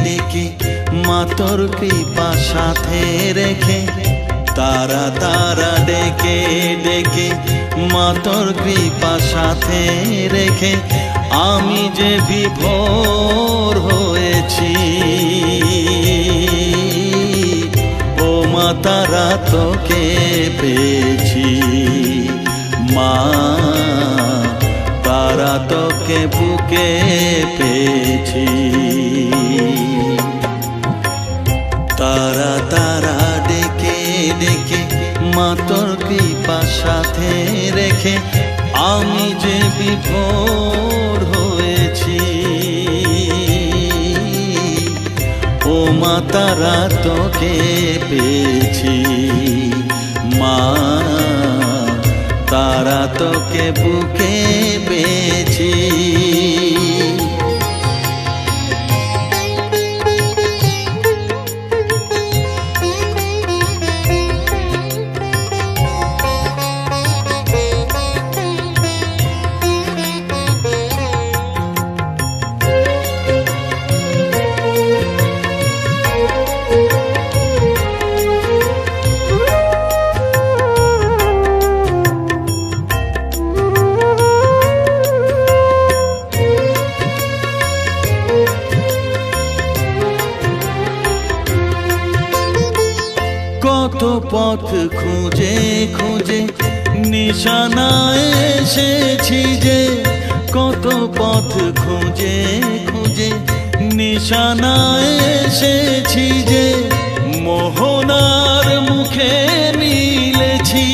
ডেকে মা তোর কৃপা সাথে রেখে, তারা তারা ডেকে ডেকে মা তোর কৃপা সাথে রেখে, আমি যে বিভোর হয়েছি। ও মা তারা তোকে পেয়েছি, মা তারা তোকে বুকে পেয়েছি। তারা তারা ডেকে ডেকে মা তোর কৃপা সাথে রেখে, আমি যে বিভোর হয়েছি। ও মা তারা তোকে পেয়েছি, মা তারা তোকে বুকে পেয়েছি। কত পথ খুঁজে খুঁজে নিশানায় এসেছি যে, কত পথ খুঁজে খুঁজে নিশানায় এসেছি যে, মোহনার মুখে মিলেছি।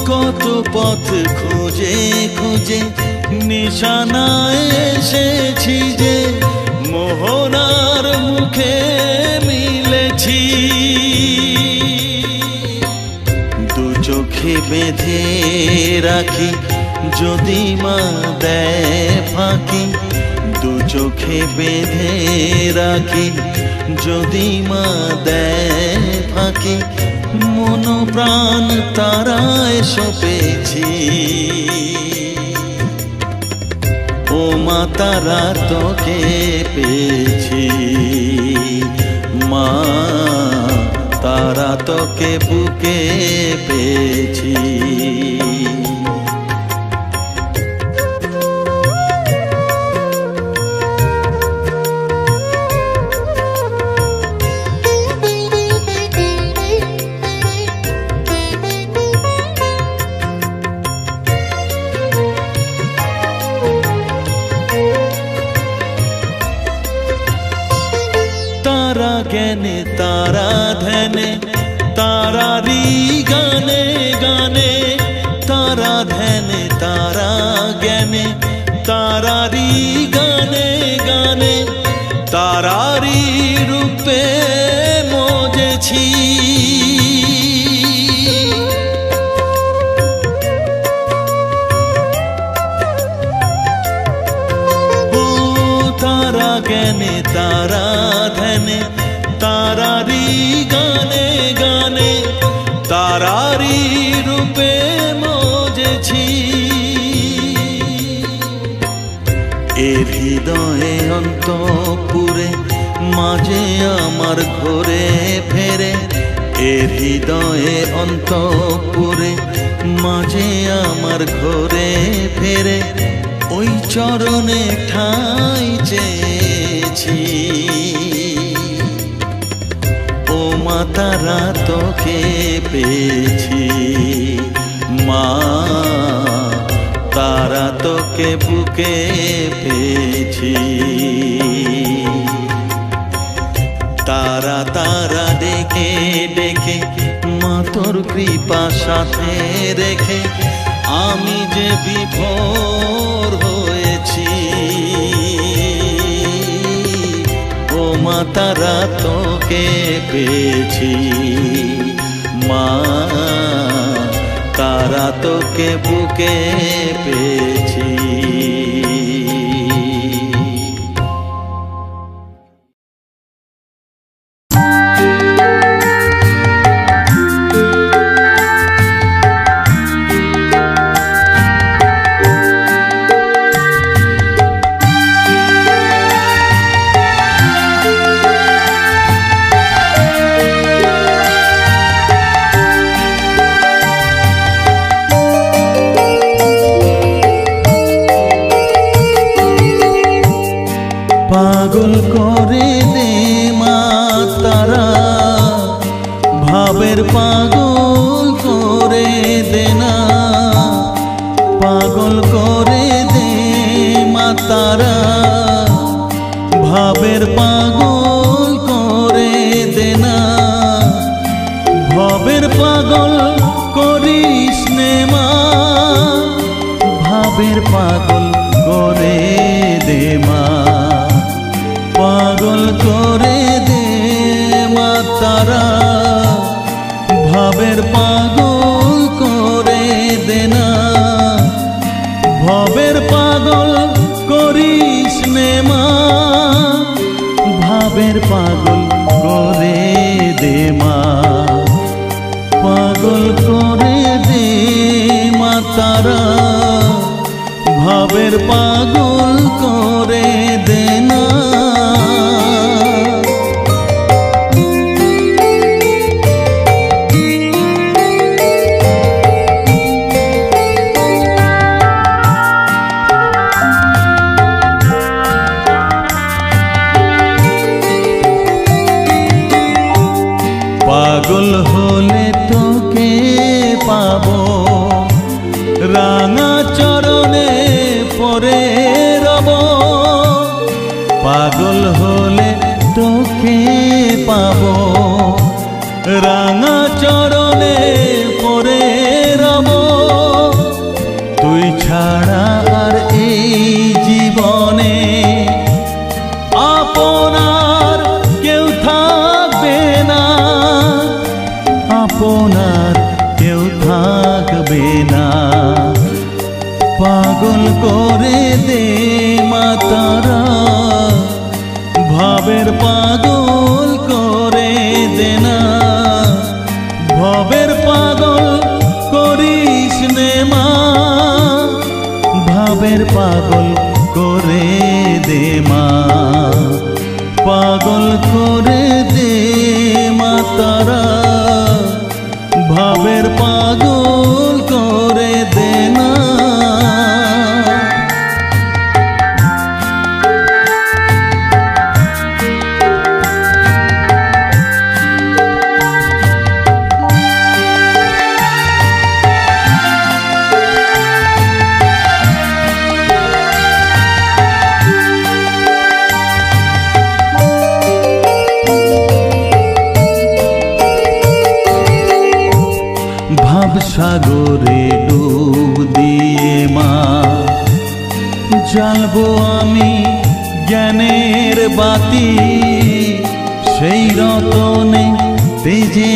কত পথ খুঁজে খুঁজে নিশানায় এসেছি যে, মোহনার মুখে মিলেছি। দু চোখে বেঁধে রাখি যদি মা দেয় ফাঁকি, দু চোখে বেঁধে রাখি যদি মা দেয় ফাঁকি, মন প্রাণ তারায় সপেছি। ও মা তারা তোকে পেয়েছি, মা তারা তোকে বুকে পেয়েছি। তারা জ্ঞানে তারা ধ্যানে তারারি গানে গানে, তারা ধ্যানে তারা জ্ঞানে তারারি গানে গানে, তারারি রূপে মজেছি। তারা জ্ঞানে তারা ধ্যানে তারারি গানে গানে, তারারি রূপে মজেছি। এর হৃদয়ে অন্তপুরে মাঝে আমার ঘরে ফেরে, এর হৃদয়ে অন্তপুরে মাঝে আমার ঘরে ফেরে, ওই চরণে ঠাঁই চেয়েছি। ও মা তারা তোকে পেয়েছি, মা তারা তোকে বুকে পেয়েছি। তারা তারা ডেকে ডেকে মা তোর কৃপা সাথে রেখে, আমি যে বিভোর হয়েছি। ও মা তারা তোকে পেয়েছি, মা তারা তোকে বুকে পেয়েছি। পাগল করিস নে মা, ভাবের পাগল করে দে মা, পাগল করে দে মা তারা, ভাবের পাগল করে দে না, ভবের পাগল করিস নে মা, ভাবের পাগল করে দে মা, পাগল করে দে মা তারা, ভাবের পাগল করে দে না। পাগল হলে তোকে পাবো, রাঙা চরণে পরে রব, পাগল হলে তোকে পাবো, রাঙা চরণে পরে রব, তুই ছাড়া আর এই জীবনে আপনার কেউ থাকবে না, আপনার কেউ থাকবে না, পাগল করে দে মা তারা, ভাবের পাগল করে দে না, ভবের পাগল করিস নে মা, ভাবের পাগল করে দে মা, পাগল করে দে মা তারা, ভাবের পাগল করে দে না। সাগরে ডুব দিয়ে মা, জ্বালবো আমি জ্ঞানের বাতি, সেই রতনে তেজে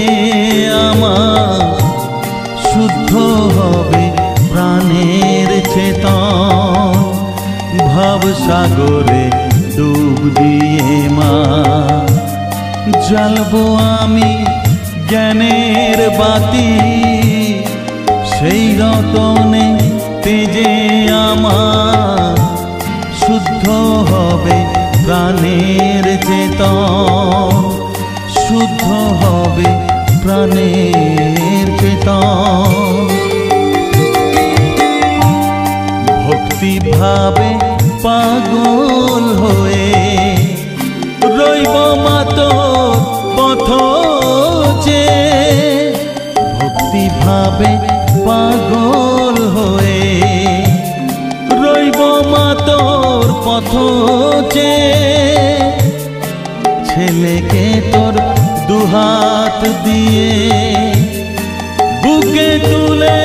আমার শুদ্ধ হবে প্রাণের চেতন, ভাব সাগরে ডুব দিয়ে মা, জ্বালবো আমি জ্ঞানের বাতি, সেই রতনে তেজে আমার শুদ্ধ হবে প্রাণের চেতন, শুদ্ধ হবে প্রাণের চেতন, ভক্তি ভাবে পাগল হয়ে রইব মা তোর পথ চেয়ে, ভক্তি ভাবে পাগল হয়ে রইব মা তোর পথ চেয়ে, ছেলেকে তোর দুহাত দিয়ে বুকে তুলে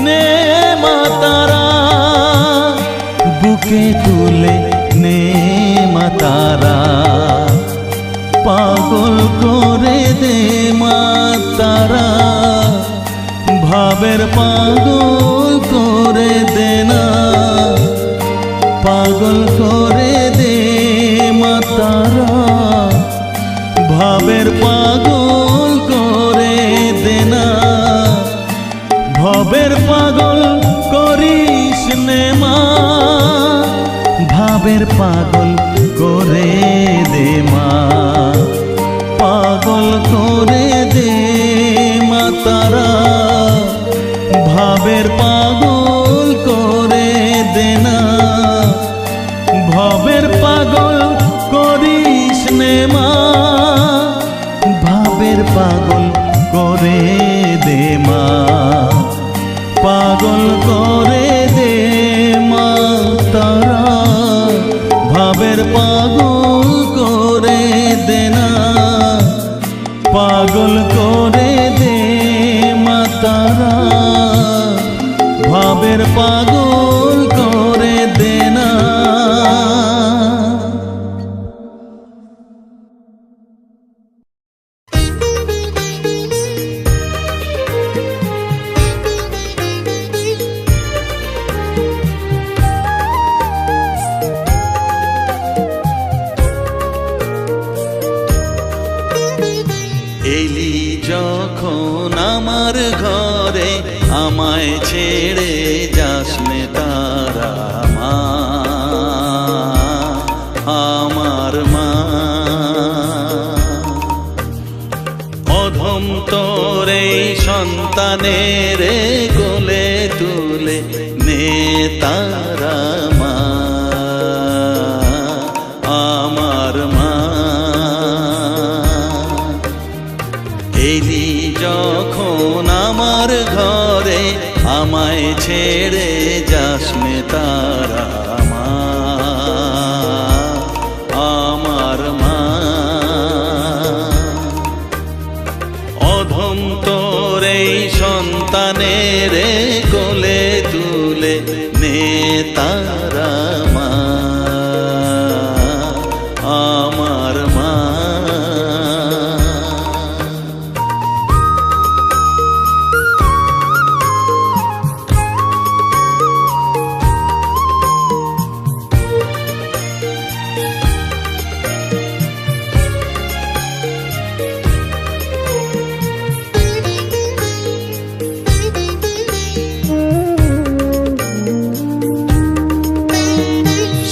নে মা তারা, বুকে তুলে নে মা তারা, পাগল করে দে মা তারা, ভাবের পাগল করে দে না, পাগল করে দে মা তারা, ভাবের পাগল করে দে না, ভবের পাগল করিস নে মা, ভাবের পাগল করে দে মা, পাগল করে দে মা তারা, ভাবের পাগল করে দে না, ভবের পাগল করিস নে মা, ভাবের পাগল করে দে মা, পাগল করে দে মা তারা, ভাবের পাগল করে দে না, পাগল করে দে তারা ভাবের পাগল করে দেনা। এলি যখন আমার ঘরে আমায় ছেড়ে যাস নে তারা মা, আমার মা। অধম তোর এই সন্তানের কোলে তুলে নে তারা মা, আমার মা। এলি যখন আমার ঘরে আমায় ছেড়ে যাস নে তারা মা, আমার মা। অধম তোর এই সন্তানের কোলে তুলে নে তারা মা, আমার মা।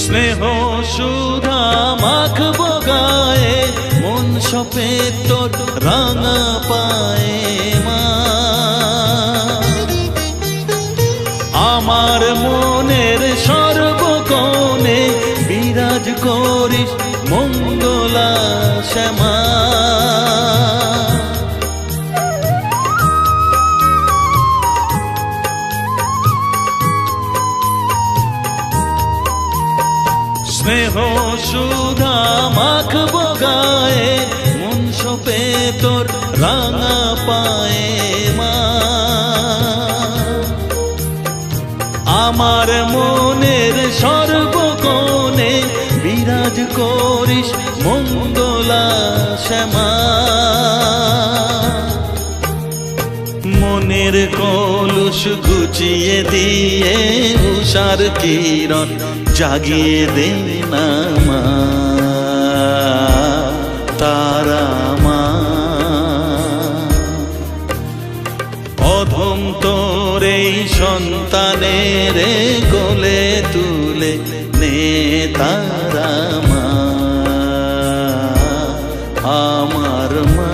স্নেহ সুধা মাখবো গায়ে, মন সপে তোর রাঙা পায়ে মা। আমার মনের সর্বকোণে বিরাজ করিস মঙ্গলা শ্যামা। স্নেহ সুধা মাখবো গায়ে, মন সপে তোর রাঙা পায়ে মা। আমার মনের সর্বকোণে বিরাজ করিস মঙ্গলা শ্যামা। মনের কলুষ ঘুচিয়ে দিয়ে উষার কিরণ জাগিয়ে দে না মা, তারা মা। অধম তোর এই সন্তানের কোলে তুলে নে তারা মা, আমার মা।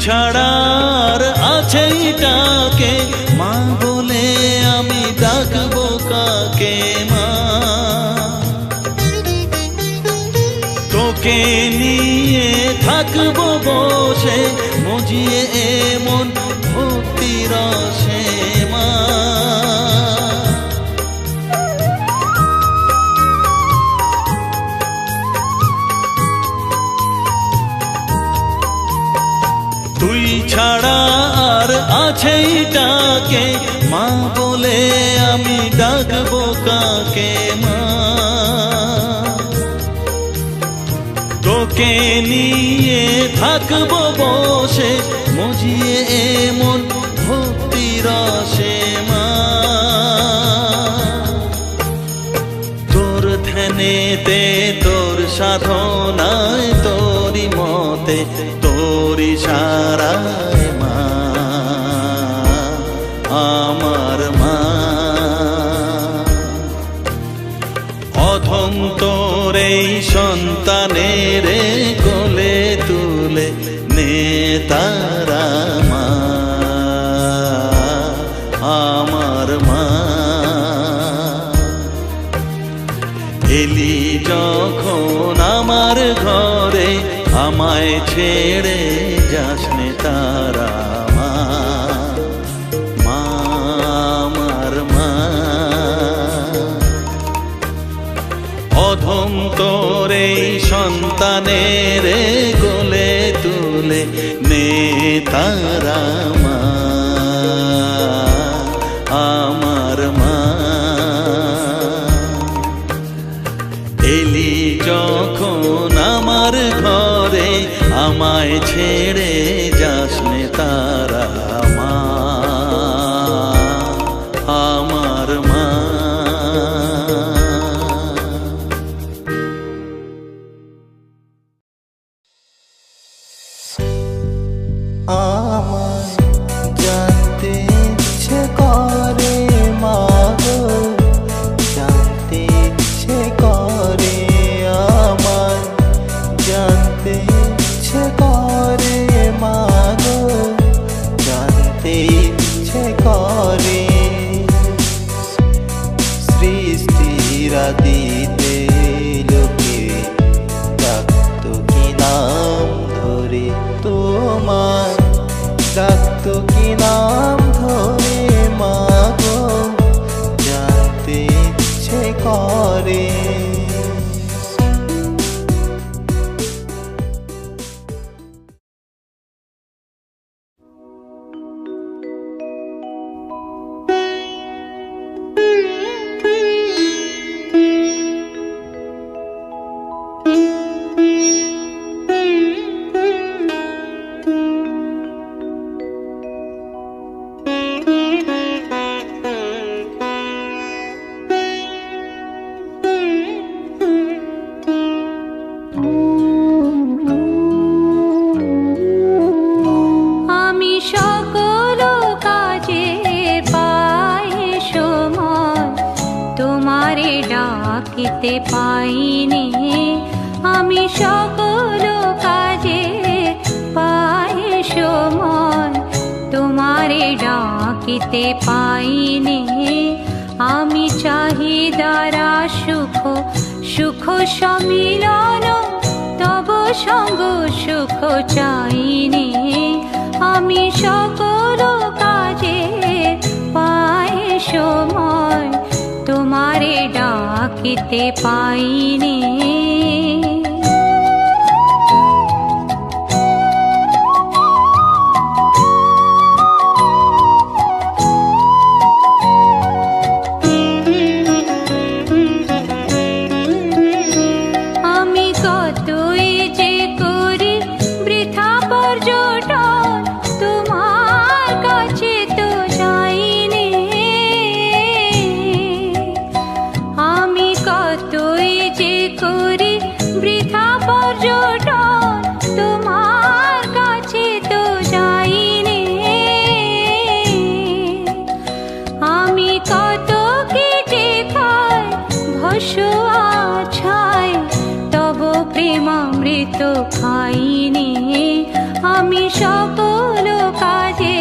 ছাড়ার আছেই ডাকে মা বলে আমি ডাকবো কাকে মা। তোকে নিয়ে থাকবো বসে মজিয়ে এমন ভক্তি রসে মা। তুই ছাড়া আর আছেই ডাকে মা বলে আমি ডাকবো কাকে মা। তোকে নিয়ে থাকবো বসে মজিয়ে এমন ভক্তি রসে মা। তোর ধ্যানেতে তোর সাধনায় তোরি মতে তোরি সারায় মা, আমার মা। অধম তোর এই সন্তানের আমায় ছেড়ে যাস নে তারা মা, মা আমার মা। অধম তোর এই সন্তানের গোলে তুলে নে তারা মা, আমার মা। এলি যখন আমার ঘরে আমায় ছেড়ে যাস নে তারা মা, আমার মা। আমায় জানতে ইচ্ছে করে মা গো, জানতে ইচ্ছে করে, আমায় জানতে ইচ্ছে করে মা গো, জানতে ইচ্ছে করে। সৃষ্টির আদিতে লোকে ডাকতো কি নাম ধরে তোমার, ডাকতো কি নাম ধরে মা গো, জানতে ইচ্ছে করে। ডাকিতে পাইনি আমি সকল কাজে পাই সময়, তোমারে ডাকিতে পাইনি আমি চাহিদারা সুখ, সুখ সমিলন তব সঙ্গ সুখ চাইনি আমি সকল কাজে পাই সময়, তোমারে ডাকিতে পাইনি। আমি কতই যে করি বৃথা পর্যটন, তোমার কাছে তো যাইনি। আমি কতই যে করি বৃথা পর্যটন, তোমার কাছে তো যাইনি। আমি কত কি যে খাই ভস্য আছায়, তব প্রেমামৃত খাইনি আমি সকল কাজে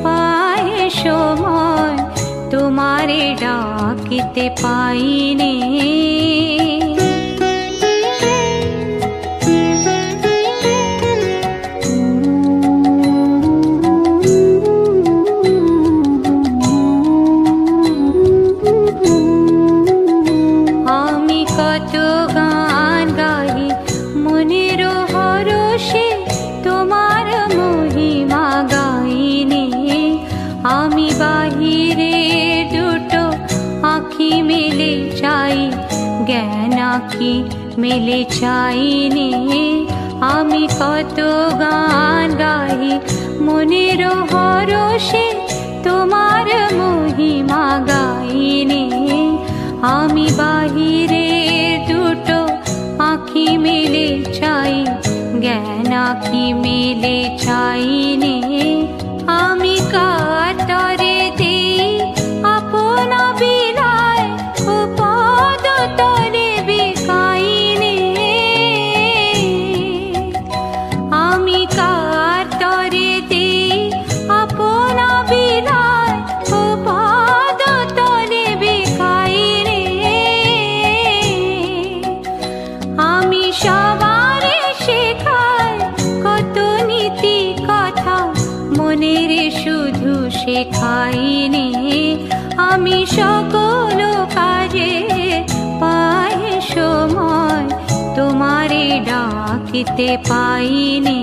পাই সময়, তোমারে ডাকিতে পাইনি। আমি কত গান গাই মনের হরষে, তোমার মহিমা গাইনি আমি বাহিরে দুটো আঁখি মেলে চাই, জ্ঞান আঁখি মেলে চাইনি। আমি কত গান গাই মনের হরষে, তোমার মহিমা গাইনি আমি বাহিরে দুটো আঁখি মেলে চাই, জ্ঞান আঁখি মেলে চাইনি। আমি কাতরে দেই আপনা বিলায়, ও পদ তলে বিকাইনি। আমি কাতরে দেই আপনা বিলায়, ও পদ তলে বিকাইনি। আমি সবারে শেখা খাইনি, আমি সকল কাজে পাই সময় তোমারে ডাকিতে পাইনি।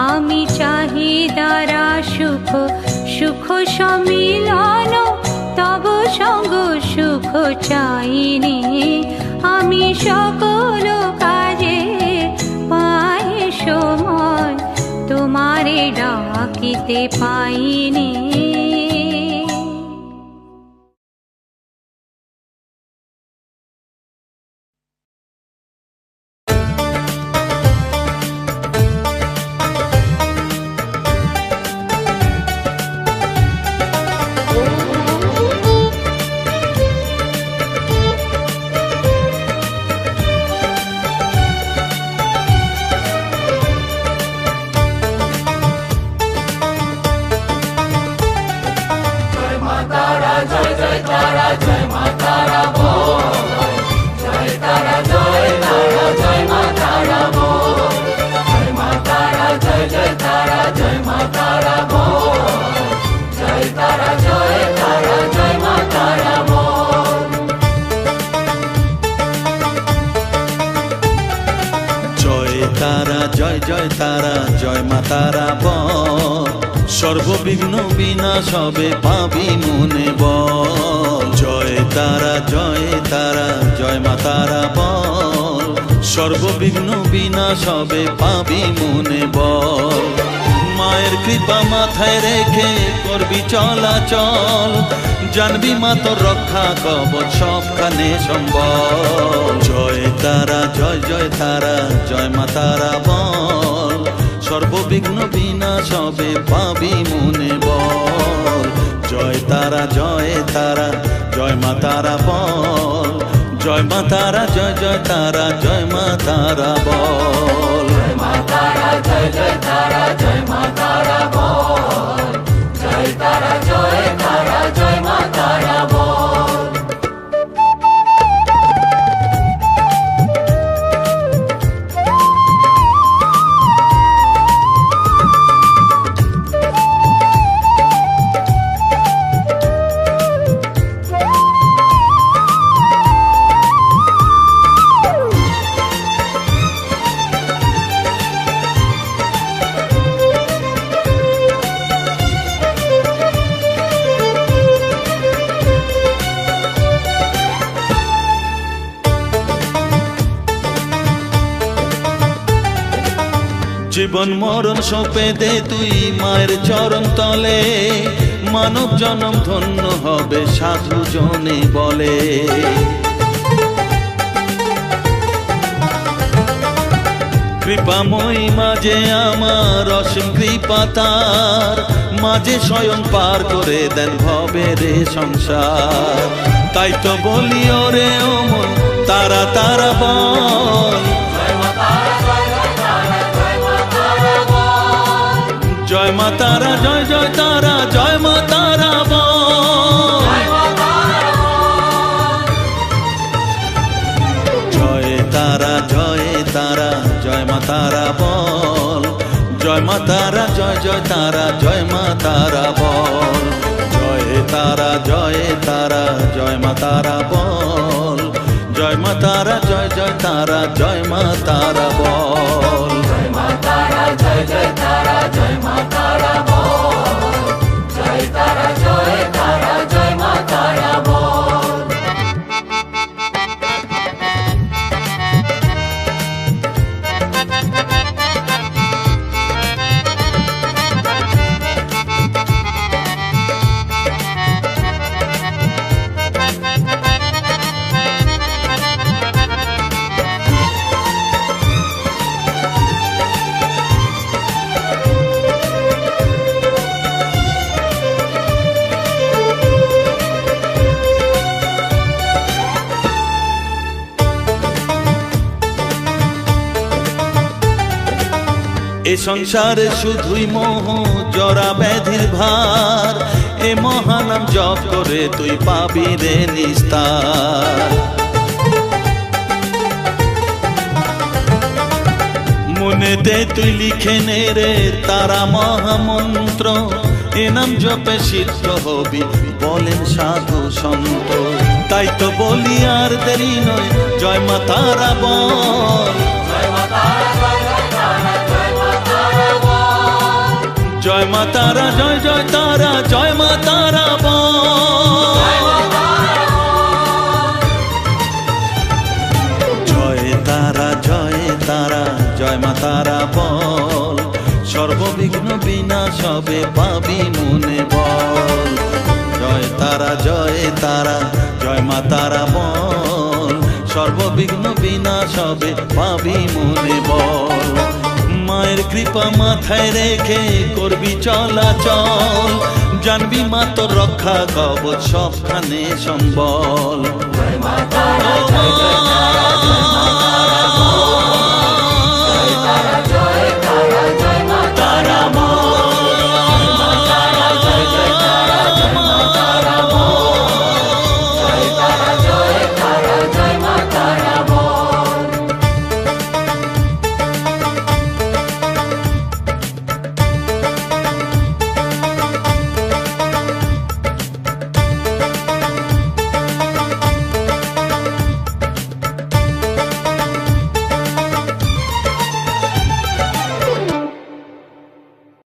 আমি চাহিদারা সুখ সুখ সম্মিলন, তব সঙ্গ সুখ চাইনি। আমি সকল কাজে পাই সময় তোমারে ডাকিতে পাইনি। জয় জয় তারা জয় মা তারা বল, সর্ববিঘ্ন বিনাশবে পাবি মনে বল। জয় তারা জয় মা তারা বল, সর্ববিঘ্ন বিনাশবে পাবি মনে বল। মায়ের কৃপা মাথায় রেখে করবি চলাচল, জানবি মা তোর রক্ষা কবচ সবখানে সম্বল। জয় তারা জয় মা তারা বল, সর্ববিঘ্ন বিনাশবে পাবি মনে বল। জয় তারা জয় মা তারা বল, জয় মা তারা জয় তারা জয় মা তারা বল। জয় মা তারা জয় মা তারা বল, জয় তারা জয় মা তারা বল। জীবন মরণ সঁপে দে তুই মায়ের চরণ তলে, মানব জনম ধন্য হবে সাধু জনে বলে। কৃপাময়ী মাঝে আমার অসীম কৃপা তার, মাঝে স্বয়ং পার করে দেন ভবের সংসার। তাই তো বলি ওরে ও মন তারা তারা বল, জয় মা তারা জয় তারা জয় মা তারা বল। জয় তারা জয় মা তারা বল, জয় মা তারা জয় তারা জয় মা তারা বল। জয় তারা জয় মা তারা বল, জয় মা তারা জয় তারা জয় মা তারা বল। জয় মা তারা জয় তারা জয় মা তারা বল, জয় তারা জয় মা তারা বল। এ সংসারে শুধুই মোহ জরা ব্যাধির ভার, এ মহানাম জপ করে তুই পাবি রে নিস্তার। মনে দে তুই লিখে নে রে তারা মহামন্ত্র, এ নাম জপে সিদ্ধ হবি বলেন সাধু সন্ত। তাই তো বলি আর দেরি নয়, জয় মা তারা বল, জয় মা তারা, জয় জয় তারা, জয় মা তারা বল। জয় তারা, জয় তারা, জয় মা তারা বল, সর্ববিঘ্ন বিনাশ হবে পাবি মনে বল। জয় তারা, জয় তারা, জয় মা তারা বল, সর্ববিঘ্ন বিনাশ হবে পাবি মনে বল। মায়ের কৃপা মাথায় রেখে করবি চলাচল, জানবি মা তোর রক্ষা কবচ সবখানে সম্বল।